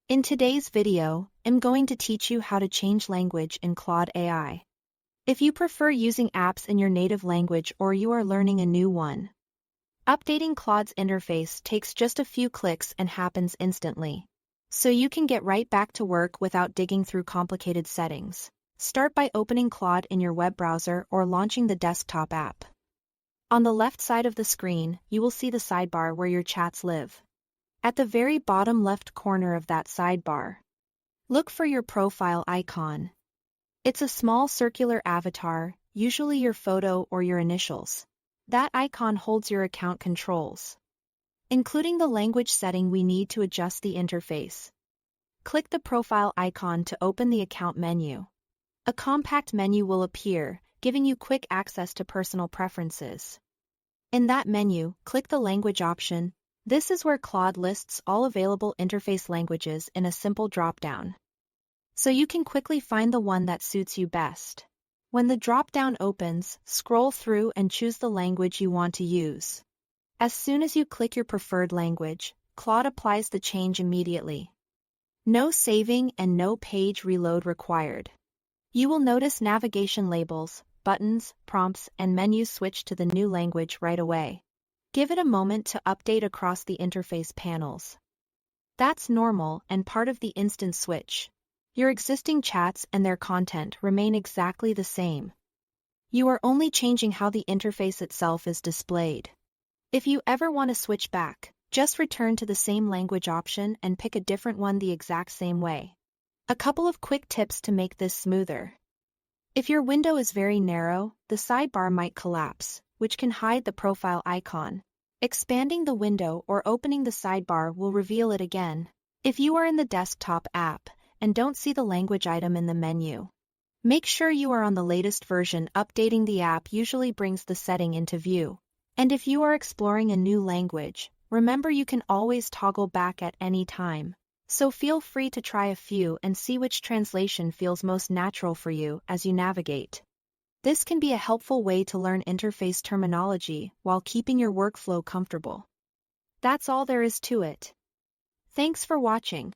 In today's video, I'm going to teach you how to change language in Claude AI. If you prefer using apps in your native language or you are learning a new one, updating Claude's interface takes just a few clicks and happens instantly. So you can get right back to work without digging through complicated settings. Start by opening Claude in your web browser or launching the desktop app. On the left side of the screen, you will see the sidebar where your chats live. At the very bottom left corner of that sidebar, look for your profile icon. It's a small circular avatar, usually your photo or your initials. That icon holds your account controls, including the language setting we need to adjust the interface. Click the profile icon to open the account menu. A compact menu will appear, giving you quick access to personal preferences. In that menu, click the language option. This is where Claude lists all available interface languages in a simple drop-down, so you can quickly find the one that suits you best. When the drop-down opens, scroll through and choose the language you want to use. As soon as you click your preferred language, Claude applies the change immediately. No saving and no page reload required. You will notice navigation labels, buttons, prompts, and menus switch to the new language right away. Give it a moment to update across the interface panels. That's normal and part of the instant switch. Your existing chats and their content remain exactly the same. You are only changing how the interface itself is displayed. If you ever want to switch back, just return to the same language option and pick a different one the exact same way. A couple of quick tips to make this smoother. If your window is very narrow, the sidebar might collapse, which can hide the profile icon. Expanding the window or opening the sidebar will reveal it again. If you are in the desktop app and don't see the language item in the menu, make sure you are on the latest version. Updating the app usually brings the setting into view. And if you are exploring a new language, remember you can always toggle back at any time. So feel free to try a few and see which translation feels most natural for you as you navigate. This can be a helpful way to learn interface terminology while keeping your workflow comfortable. That's all there is to it. Thanks for watching.